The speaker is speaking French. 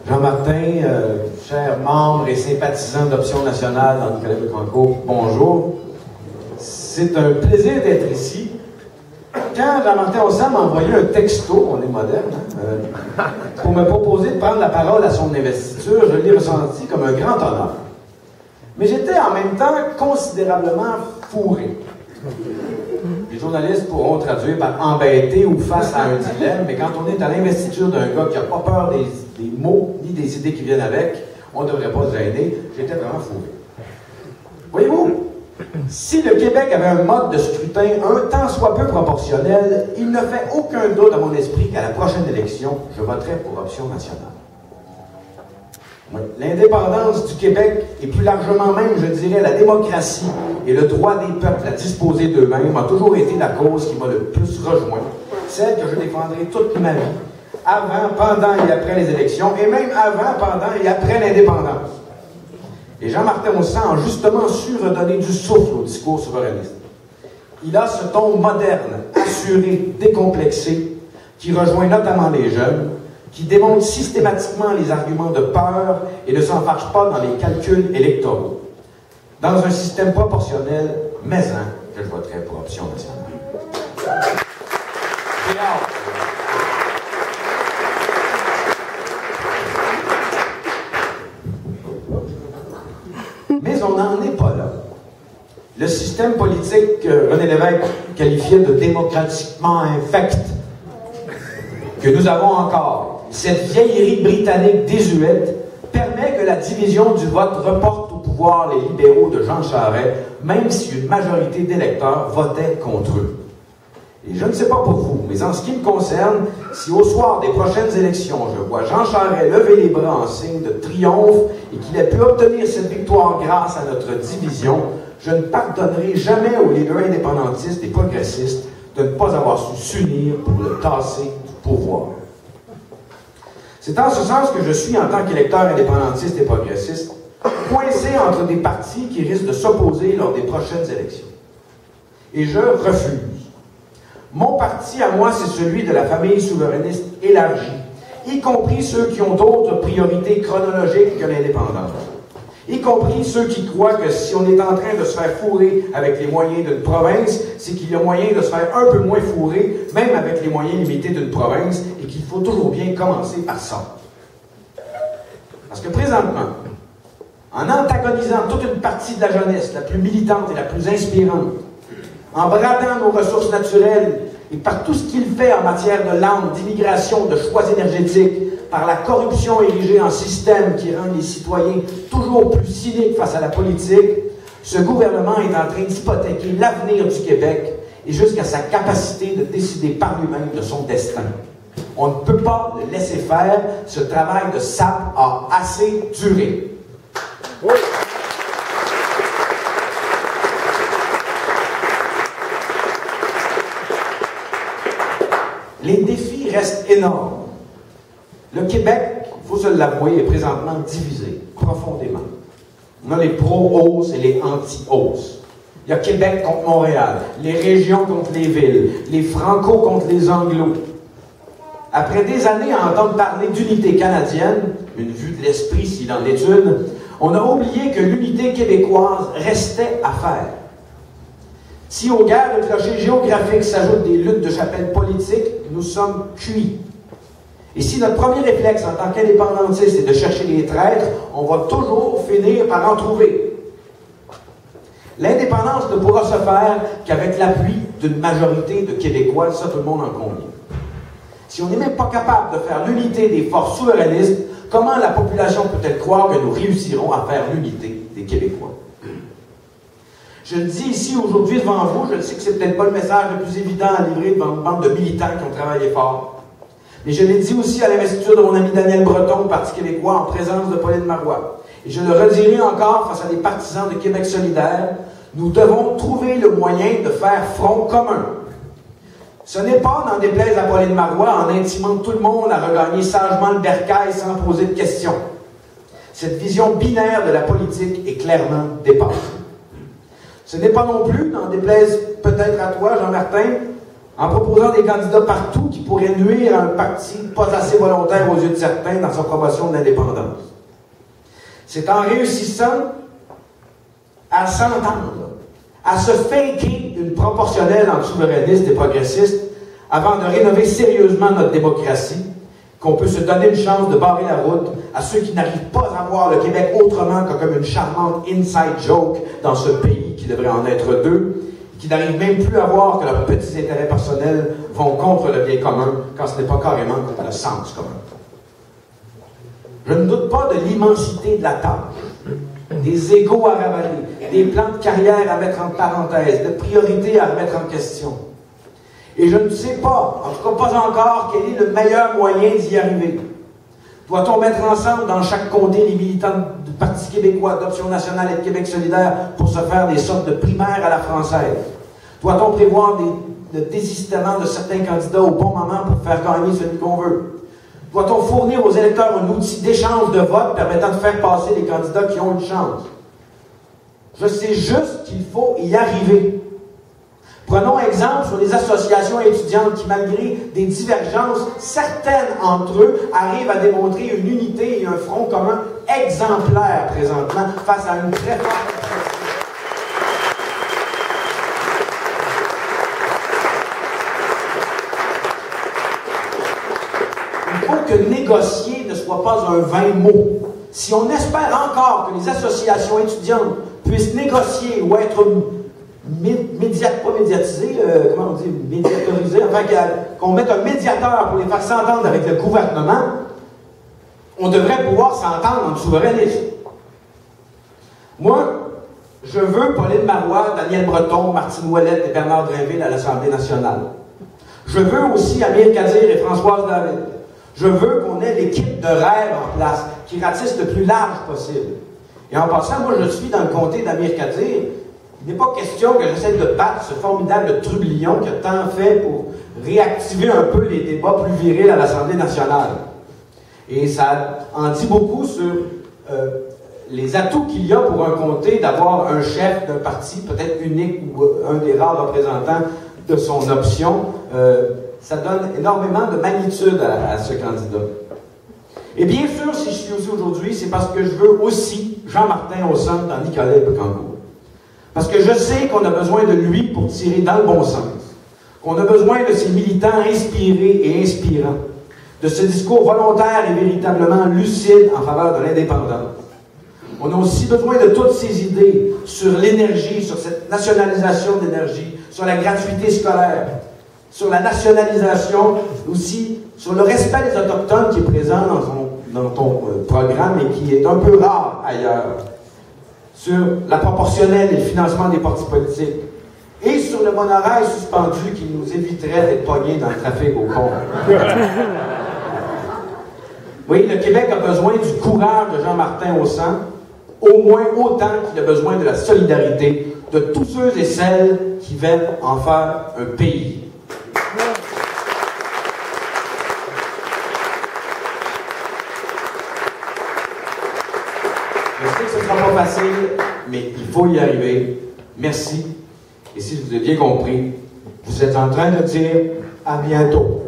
Jean-Martin, chers membres et sympathisants d'Option nationale dans le Collège de Franco, bonjour. C'est un plaisir d'être ici. Quand Jean-Martin Ossam m'a envoyé un texto, on est moderne, pour me proposer de prendre la parole à son investiture, je l'ai ressenti comme un grand honneur. Mais j'étais en même temps considérablement fourré. Les journalistes pourront traduire par embêté ou face à un dilemme, mais quand on est à l'investiture d'un gars qui n'a pas peur des mots ni des idées qui viennent avec, on ne devrait pas se gêner. J'étais vraiment fourré. Voyez-vous, si le Québec avait un mode de scrutin un tant soit peu proportionnel, il ne fait aucun doute à mon esprit qu'à la prochaine élection, je voterai pour Option nationale. L'indépendance du Québec, et plus largement même, je dirais, la démocratie et le droit des peuples à disposer d'eux-mêmes, a toujours été la cause qui m'a le plus rejoint, celle que je défendrai toute ma vie, avant, pendant et après les élections, et même avant, pendant et après l'indépendance. Et Jean-Martin Ossam a justement su redonner du souffle au discours souverainiste. Il a ce ton moderne, assuré, décomplexé, qui rejoint notamment les jeunes, qui démontre systématiquement les arguments de peur et ne s'enfarge pas dans les calculs électoraux. Dans un système proportionnel, mais que je voterai pour Option nationale. Mais on n'en est pas là. Le système politique que René Lévesque qualifiait de démocratiquement infect, que nous avons encore, cette vieillerie britannique désuète, permet que la division du vote reporte au pouvoir les libéraux de Jean Charest, même si une majorité d'électeurs votait contre eux. Et je ne sais pas pour vous, mais en ce qui me concerne, si au soir des prochaines élections, je vois Jean Charest lever les bras en signe de triomphe et qu'il ait pu obtenir cette victoire grâce à notre division, je ne pardonnerai jamais aux leaders indépendantistes et progressistes de ne pas avoir su s'unir pour le tasser du pouvoir. C'est en ce sens que je suis, en tant qu'électeur indépendantiste et progressiste, coincé entre des partis qui risquent de s'opposer lors des prochaines élections. Et je refuse. Mon parti, à moi, c'est celui de la famille souverainiste élargie, y compris ceux qui ont d'autres priorités chronologiques que l'indépendance, y compris ceux qui croient que si on est en train de se faire fourrer avec les moyens d'une province, c'est qu'il y a moyen de se faire un peu moins fourrer, même avec les moyens limités d'une province, et qu'il faut toujours bien commencer par ça. Parce que présentement, en antagonisant toute une partie de la jeunesse, la plus militante et la plus inspirante, en bradant nos ressources naturelles et par tout ce qu'il fait en matière de langue, d'immigration, de choix énergétiques, par la corruption érigée en système qui rend les citoyens toujours plus cyniques face à la politique, ce gouvernement est en train d'hypothéquer l'avenir du Québec et jusqu'à sa capacité de décider par lui-même de son destin. On ne peut pas le laisser faire. Ce travail de sape a assez duré. Oui. Les défis restent énormes. Le Québec, il faut se l'avouer, est présentement divisé, profondément. On a les pro-hausses et les anti-hausses. Il y a Québec contre Montréal, les régions contre les villes, les Franco contre les Anglos. Après des années à entendre parler d'unité canadienne, une vue de l'esprit s'il en est une, on a oublié que l'unité québécoise restait à faire. Si aux guerres de clochers géographiques s'ajoutent des luttes de chapelle politiques, nous sommes cuits. Et si notre premier réflexe en tant qu'indépendantiste est de chercher les traîtres, on va toujours finir par en trouver. L'indépendance ne pourra se faire qu'avec l'appui d'une majorité de Québécois, ça tout le monde en convient. Si on n'est même pas capable de faire l'unité des forces souverainistes, comment la population peut-elle croire que nous réussirons à faire l'unité des Québécois? Je le dis ici aujourd'hui devant vous, je sais que c'est peut-être pas le message le plus évident à livrer devant une bande de militants qui ont travaillé fort. Mais je l'ai dit aussi à l'investiture de mon ami Daniel Breton au Parti québécois en présence de Pauline Marois. Et je le redirai encore face à des partisans de Québec solidaire, nous devons trouver le moyen de faire front commun. Ce n'est pas, n'en déplaise à Pauline Marois, en intimant tout le monde à regagner sagement le bercail sans poser de questions. Cette vision binaire de la politique est clairement dépassée. Ce n'est pas non plus, n'en déplaise peut-être à toi, Jean-Martin, en proposant des candidats partout qui pourraient nuire à un parti pas assez volontaire aux yeux de certains dans sa promotion de l'indépendance. C'est en réussissant à s'entendre, à se faker une proportionnelle entre souverainistes et progressistes avant de rénover sérieusement notre démocratie qu'on peut se donner une chance de barrer la route à ceux qui n'arrivent pas à voir le Québec autrement que comme une charmante inside joke dans ce pays qui devrait en être deux, qui n'arrivent même plus à voir que leurs petits intérêts personnels vont contre le bien commun quand ce n'est pas carrément contre le sens commun. Je ne doute pas de l'immensité de la tâche, des égos à ravaler, des plans de carrière à mettre en parenthèse, de priorités à remettre en question. Et je ne sais pas, en tout cas pas encore, quel est le meilleur moyen d'y arriver. Doit-on mettre ensemble dans chaque comté les militants du Parti québécois, d'Option nationale et de Québec solidaire pour se faire des sortes de primaires à la française? Doit-on prévoir le désistement de certains candidats au bon moment pour faire gagner celui qu'on veut? Doit-on fournir aux électeurs un outil d'échange de vote permettant de faire passer les candidats qui ont une chance? Je sais juste qu'il faut y arriver. Prenons exemple sur les associations étudiantes qui, malgré des divergences, certaines entre eux arrivent à démontrer une unité et un front commun exemplaire présentement face à une très forte opposition. Il faut que négocier ne soit pas un vain mot. Si on espère encore que les associations étudiantes puissent négocier ou être pas médiatisé, comment on dit, médiatorisé, enfin qu'on mette un médiateur pour les faire s'entendre avec le gouvernement, on devrait pouvoir s'entendre en souverainisme. Moi, je veux Pauline Marois, Daniel Breton, Martine Ouellette et Bernard Drinville à l'Assemblée nationale. Je veux aussi Amir Kadir et Françoise David. Je veux qu'on ait l'équipe de rêve en place, qui ratisse le plus large possible. Et en passant, moi je suis dans le comté d'Amir Kadir. Il n'est pas question que j'essaie de battre ce formidable trublion qui a tant fait pour réactiver un peu les débats plus virils à l'Assemblée nationale. Et ça en dit beaucoup sur les atouts qu'il y a pour un comté d'avoir un chef d'un parti, peut-être unique ou un des rares représentants de son option. Ça donne énormément de magnitude à ce candidat. Et bien sûr, si je suis aussi aujourd'hui, c'est parce que je veux aussi Jean-Martin au centre dans Nicolas Becancour. Parce que je sais qu'on a besoin de lui pour tirer dans le bon sens. Qu'on a besoin de ces militants inspirés et inspirants. De ce discours volontaire et véritablement lucide en faveur de l'indépendance. On a aussi besoin de toutes ces idées sur l'énergie, sur cette nationalisation de l'énergie, sur la gratuité scolaire, sur la nationalisation, aussi sur le respect des Autochtones qui est présent dans ton programme et qui est un peu rare ailleurs. Sur la proportionnelle et le financement des partis politiques, et sur le monorail suspendu qui nous éviterait d'être pognés dans le trafic au pont. Oui, le Québec a besoin du courage de Jean-Martin au centre, au moins autant qu'il a besoin de la solidarité de tous ceux et celles qui veulent en faire un pays. Je sais que ce ne sera pas facile, mais il faut y arriver. Merci. Et si je vous ai bien compris, vous êtes en train de dire à bientôt.